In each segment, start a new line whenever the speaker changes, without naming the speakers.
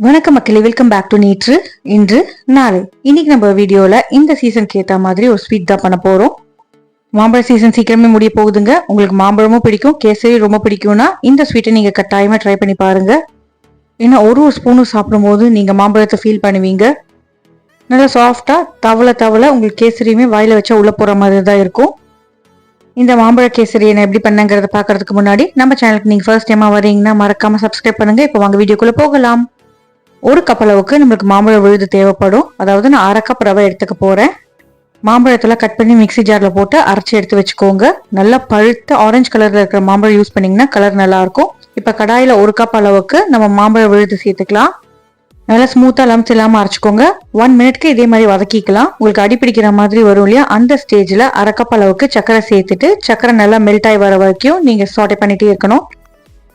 வணக்கம் மக்களே, welcome back to நேற்று இன்று நாளை. இன்னைக்கு நம்ம வீடியோல இந்த சீசனுக்கு ஏற்ற மாதிரி ஒரு ஸ்வீட் தான் பண்ண போறோம். மாம்பழ சீசன் சீக்கிரமே முடிய போகுதுங்க. உங்களுக்கு மாம்பழமும் பிடிக்கும், கேசரி ரொம்ப பிடிக்கும்னா இந்த ஸ்வீட்டை நீங்க கட்டாயமா ட்ரை பண்ணி பாருங்க. ஏன்னா ஒரு ஸ்பூனும் சாப்பிடும் போது நீங்க மாம்பழத்தை ஃபீல் பண்ணுவீங்க. நல்லா சாஃப்டா தவளை உங்களுக்கு கேசரியுமே வாயில வச்சா உள்ள போற மாதிரி தான் இருக்கும். இந்த மாம்பழ கேசரி என்ன எப்படி பண்ணங்கிறத பாக்குறதுக்கு முன்னாடி நம்ம சேனலுக்கு நீங்க ஃபர்ஸ்ட் டைமா வரீங்கன்னா மறக்காம சப்ஸ்கிரைப் பண்ணுங்க. இப்போ வாங்க வீடியோக்குள்ள போகலாம். ஒரு கப் அளவுக்கு நம்மளுக்கு மாம்பழ விழுது தேவைப்படும். அதாவது நான் அரை கப் ரவை எடுத்துக்க போறேன். மாம்பழத்தெல்லாம் கட் பண்ணி மிக்சி ஜார்ல போட்டு அரைச்சி எடுத்து வச்சுக்கோங்க. நல்லா பழுத்த ஆரஞ்சு கலர்ல இருக்கிற மாம்பழம் யூஸ் பண்ணீங்கன்னா கலர் நல்லா இருக்கும். இப்ப கடாயில ஒரு கப் அளவுக்கு நம்ம மாம்பழ விழுது சேர்த்துக்கலாம். நல்லா ஸ்மூத்தா லம்ஸ் இல்லாம அரைச்சிக்கோங்க. 1 மினிட்க்கு இதே மாதிரி வதக்கிக்கலாம். உங்களுக்கு அடி பிடிக்கிற மாதிரி வரும் இல்லையா, அந்த ஸ்டேஜ்ல அரை கப் அளவுக்கு சக்கரை சேர்த்துட்டு சக்கரை நல்லா மெல்ட் ஆகி வர வரைக்கும் நீங்க சாட்டே பண்ணிட்டே இருக்கணும்.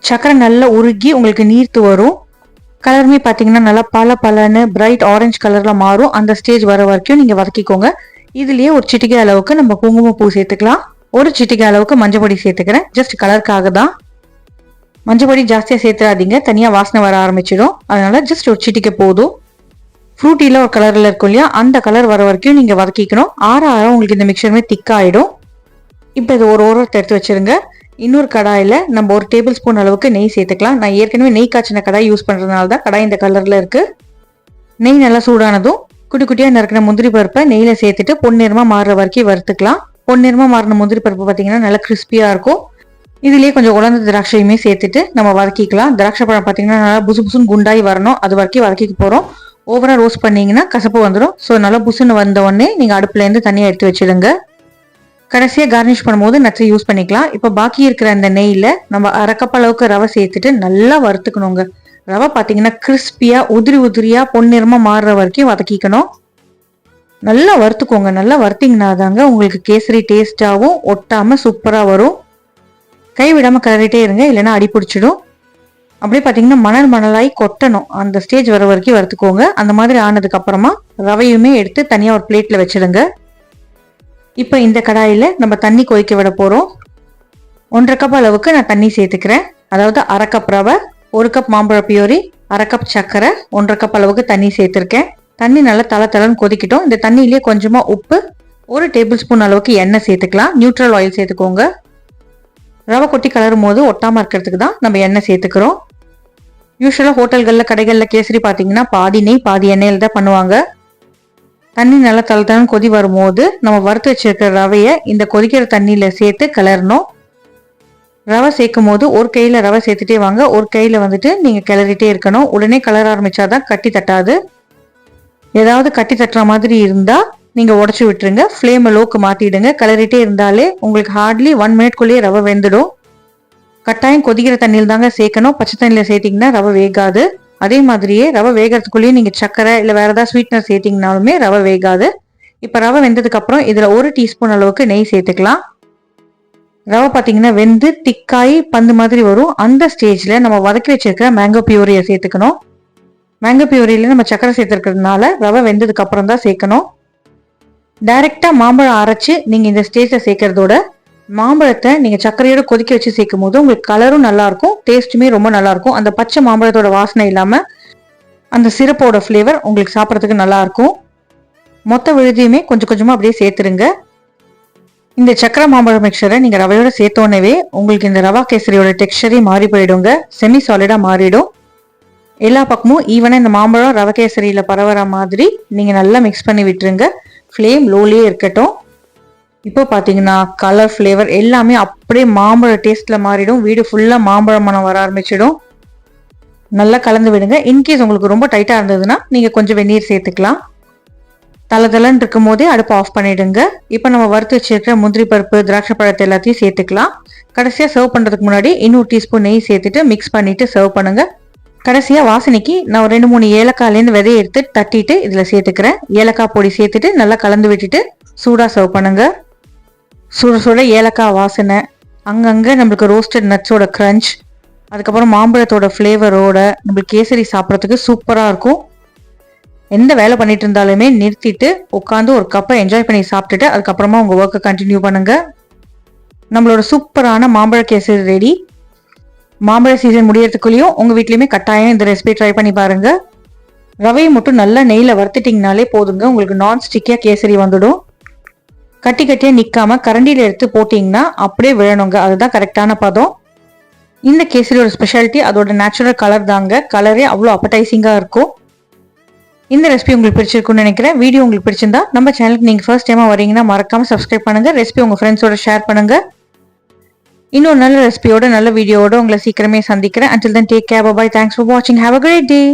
சக்கரை நல்லா உருகி உங்களுக்கு நீர்த்து வரும். கலருமே பார்த்தீங்கன்னா நல்லா பலன்னு பிரைட் ஆரஞ்சு கலர்ல மாறும். அந்த ஸ்டேஜ் வர வரைக்கும் நீங்க வதக்கிக்கோங்க. இதுலயே ஒரு சிட்டிகை அளவுக்கு நம்ம குங்குமப்பூ சேர்த்துக்கலாம். ஒரு சிட்டிகை அளவுக்கு மஞ்சள் பொடி சேர்த்துக்கிறேன், ஜஸ்ட் கலருக்காக தான். மஞ்சள் பொடி ஜாஸ்தியா சேர்த்துறாதீங்க, தனியா வாசனை வர ஆரம்பிச்சிடும். அதனால ஜஸ்ட் ஒரு சிட்டிகை போதும். ஃப்ரூட்டில ஒரு கலர்ல இருக்கும் இல்லையா, அந்த கலர் வர வரைக்கும் நீங்க வதக்கிக்கணும். ஆற உங்களுக்கு இந்த மிக்சருமே திக்காயிடும். இப்போ இது ஒரு ஓரத்தை எடுத்து வச்சிருங்க. இன்னொரு கடாயில நம்ம ஒரு டேபிள் ஸ்பூன் அளவுக்கு நெய் சேர்த்துக்கலாம். நான் ஏற்கனவே நெய் காய்ச்சின கடாய் யூஸ் பண்றதுனால தான் கடாய் இந்த கலர்ல இருக்கு. நெய் நல்லா சூடானதும் குட்டி குட்டியா நறுக்கின முந்திரி பருப்பை நெய்ல சேர்த்துட்டு பொன்னிறமா மாறுற வரைக்கும் வறுத்துக்கலாம். பொன்னிறமா மாறின முந்திரி பருப்பு பார்த்தீங்கன்னா நல்லா கிறிஸ்பியா இருக்கும். இதுலயே கொஞ்சம் உலர்ந்த திராட்சையுமே சேர்த்துட்டு நம்ம வதக்கிக்கலாம். திராட்சை பழம் பார்த்தீங்கன்னா நல்லா புசுன்னு குண்டாகி வரணும், அது வரைக்கும் வதக்கிக்க போறோம். ஓவரா ரோஸ்ட் பண்ணீங்கன்னா கசப்பு வந்துடும். ஸோ நல்லா புசுன்னு வந்த உடனே நீங்க அடுப்புல இருந்து தனியா எடுத்து வச்சிடுங்க. கடைசியா கார்னிஷ் பண்ணும்போது நட்ஸ் யூஸ் பண்ணிக்கலாம். இப்போ பாக்கி இருக்கிற அந்த நெய்ல நம்ம அரை கப் அளவுக்கு ரவை சேர்த்துட்டு நல்லா வறுத்துக்கணுங்க. ரவை பார்த்தீங்கன்னா கிறிஸ்பியா உதிரியா பொன்னிறமா மாறுற வரைக்கும் வதக்கிக்கணும். நல்லா வறுத்துக்கோங்க. நல்லா வறுத்தீங்கன்னா தாங்க உங்களுக்கு கேசரி டேஸ்டாகவும் ஒட்டாம சூப்பரா வரும். கை விடாம கிளறிட்டே இருங்க, இல்லைன்னா அடி பிடிச்சிடும். அப்படியே பார்த்தீங்கன்னா மணலாகி கொட்டணும். அந்த ஸ்டேஜ் வர வரைக்கும் வறுத்துக்கோங்க. அந்த மாதிரி ஆனதுக்கு அப்புறமா ரவையுமே எடுத்து தனியா ஒரு பிளேட்ல வச்சிடுங்க. இப்போ இந்த கடாயில நம்ம தண்ணி கொதிக்க விட போறோம். 1.5 கப் அளவுக்கு நான் தண்ணி சேர்த்துக்கிறேன். அதாவது அரை கப் ரவை, 1 கப் மாம்பழ பியூரி, அரை கப் சர்க்கரை, 1.5 கப் அளவுக்கு தண்ணி சேர்த்திருக்கேன். தண்ணி நல்லா தளன்னு கொதிக்கட்டும். இந்த தண்ணியிலேயே கொஞ்சமா உப்பு, 1 டேபிள் ஸ்பூன் அளவுக்கு எண்ணெய் சேர்த்துக்கலாம். நியூட்ரல் ஆயில் சேர்த்துக்கோங்க. ரவை கொட்டி கலரும் போது ஒட்டாம இருக்கிறதுக்கு தான் நம்ம எண்ணெய் சேர்த்துக்கிறோம். யூஸ்வலா ஹோட்டல்கள்ல கடைகள்ல கேசரி பார்த்தீங்கன்னா பாதி நெய் பாதி எண்ணெயில தான் பண்ணுவாங்க. தண்ணி நல்லா தளன்னு கொதி வரும்போது நம்ம வறுத்து வச்சிருக்கிற ரவையை இந்த கொதிக்கிற தண்ணியில சேர்த்து கிளறணும். ரவை சேர்க்கும் போது ஒரு கையில ரவை சேர்த்துட்டே வாங்க, ஒரு கையில வந்துட்டு நீங்க கிளறிட்டே இருக்கணும். உடனே கலர ஆரம்பிச்சாதான் கட்டி தட்டாது. ஏதாவது கட்டி தட்டுற மாதிரி இருந்தா நீங்க உடச்சு விட்டுருங்க. Flame log மாத்திடுங்க. கிளறிட்டே இருந்தாலே உங்களுக்கு ஹார்ட்லி 1 மினிட்குள்ளேயே ரவை வெந்துடும். கட்டாயம் கொதிக்கிற தண்ணியில் தாங்க சேர்க்கணும். பச்சை தண்ணியில சேர்த்தீங்கன்னா ரவை வேகாது. அதே மாதிரியே ரவை வேகிறதுக்குள்ளேயே நீங்க சக்கரை இல்லை வேற ஏதாவது ஸ்வீட்னர் சேர்த்தீங்கனாலுமே ரவை வேகாது. இப்போ ரவை வெந்ததுக்கு அப்புறம் இதுல 1 டீஸ்பூன் அளவுக்கு நெய் சேர்த்துக்கலாம். ரவை பார்த்தீங்கன்னா வெந்து திக்காய் பந்து மாதிரி வரும். அந்த ஸ்டேஜ்ல நம்ம வதக்கி வச்சிருக்கிற மேங்கோ பியூரியை சேர்த்துக்கணும். மேங்கோ பியூரியில நம்ம சக்கரை சேர்த்துருக்கிறதுனால ரவை வெந்ததுக்கு அப்புறம் தான் சேர்க்கணும். டைரக்டா மாம்பழம் அரைச்சு நீங்க இந்த ஸ்டேஜ்ல சேர்க்கறதோட மாம்பழத்தை நீங்க சர்க்கரையோட கொதிக்க வச்சு சேர்க்கும் போது உங்களுக்கு கலரும் நல்லா இருக்கும், டேஸ்ட்டுமே ரொம்ப நல்லா இருக்கும். அந்த பச்சை மாம்பழத்தோட வாசனை இல்லாம அந்த சிரப்போட ஃப்ளேவர் உங்களுக்கு சாப்பிட்றதுக்கு நல்லா இருக்கும். மொத்த விழுதியுமே கொஞ்சம் கொஞ்சமா அப்படியே சேர்த்துருங்க. இந்த சக்கரை மாம்பழம் மிக்சரை நீங்க ரவையோட சேர்த்தோன்னே உங்களுக்கு இந்த ரவா கேசரியோட டெக்ஸ்டரே மாறி போயிடுங்க. செமி சாலிடா மாறிடும். எல்லா பக்கமும் ஈவனா இந்த மாம்பழம் ரவை கேசரியில பரவற மாதிரி நீங்க நல்லா மிக்ஸ் பண்ணி விட்டுருங்க. ஃப்ளேம் லோலயே இருக்கட்டும். இப்போ பார்த்தீங்கன்னா கலர் ஃப்ளேவர் எல்லாமே அப்படியே மாம்பழ டேஸ்ட்ல மாறிடும். வீடு ஃபுல்லா மாம்பழ மனம் வர ஆரம்பிச்சிடும். நல்லா கலந்து விடுங்க. இன்கேஸ் உங்களுக்கு ரொம்ப டைட்டா இருந்ததுன்னா நீங்க கொஞ்சம் வெந்நீர் சேர்த்துக்கலாம். தளன்னு இருக்கும் போதே அடுப்பு ஆஃப் பண்ணிடுங்க. இப்போ நம்ம வறுத்து வச்சிருக்கிற முந்திரி பருப்பு திராட்சை பழத்தை எல்லாத்தையும் சேர்த்துக்கலாம். கடைசியா சர்வ் பண்றதுக்கு முன்னாடி இன்னொரு டீஸ்பூன் நெய் சேர்த்துட்டு மிக்ஸ் பண்ணிட்டு சர்வ் பண்ணுங்க. கடைசியா வாசனைக்கு நான் 2-3 ஏலக்காயிலேருந்து விதையை எடுத்து தட்டிட்டு இதுல சேர்த்துக்கிறேன். ஏலக்காய் பொடி சேர்த்துட்டு நல்லா கலந்து விட்டுட்டு சூடா சர்வ் பண்ணுங்க. சுட ஏலக்காய் வாசனை, அங்கங்க நம்மளுக்கு ரோஸ்டட் நட்ஸோட கிரன்ச், அதுக்கப்புறம் மாம்பழத்தோட ஃப்ளேவரோட நம்மளுக்கு கேசரி சாப்பிட்றதுக்கு சூப்பரா இருக்கும். எந்த வேலை பண்ணிட்டு இருந்தாலுமே நிறுத்திட்டு உட்காந்து ஒரு கப்பை என்ஜாய் பண்ணி சாப்பிட்டுட்டு அதுக்கப்புறமா உங்க ஒர்க்கை கண்டினியூ பண்ணுங்க. நம்மளோட சூப்பரான மாம்பழ கேசரி ரெடி. மாம்பழ சீசன் முடியறதுக்குள்ளேயும் உங்க வீட்லயுமே கட்டாயம் இந்த ரெசிபி ட்ரை பண்ணி பாருங்க. ரவையை மட்டும் நல்லா நெய்யில் வறுத்துட்டிங்கனாலே போதுங்க, உங்களுக்கு நான் ஸ்டிக்கியாக கேசரி வந்துடும். கட்டி கட்டியாக நிற்காம கரண்டியில் எடுத்து போட்டிங்கன்னா அப்படியே விழணுங்க, அதுதான் கரெக்டான பதம். இந்த கேசரியோட ஸ்பெஷாலிட்டி அதோட நேச்சுரல் கலர் தாங்க, கலரே அவ்வளோ அப்படைசிங்காக இருக்கும். இந்த ரெசிபி உங்களுக்கு பிடிச்சிருக்குன்னு நினைக்கிறேன். வீடியோ உங்களுக்கு பிடிச்சிருந்தா நம்ம சேனலுக்கு நீங்கள் ஃபர்ஸ்ட் டைமாக வரீங்கன்னா மறக்காமல் சப்ஸ்கிரைப் பண்ணுங்கள். ரெசிபி உங்கள் ஃப்ரெண்ட்ஸோட ஷேர் பண்ணுங்கள். இன்னொரு நல்ல ரெசிபியோட நல்ல வீடியோவோட உங்களை சீக்கிரமே சந்திக்கிறேன். Until then, take care. Bye bye. Thanks for watching. Have a great day.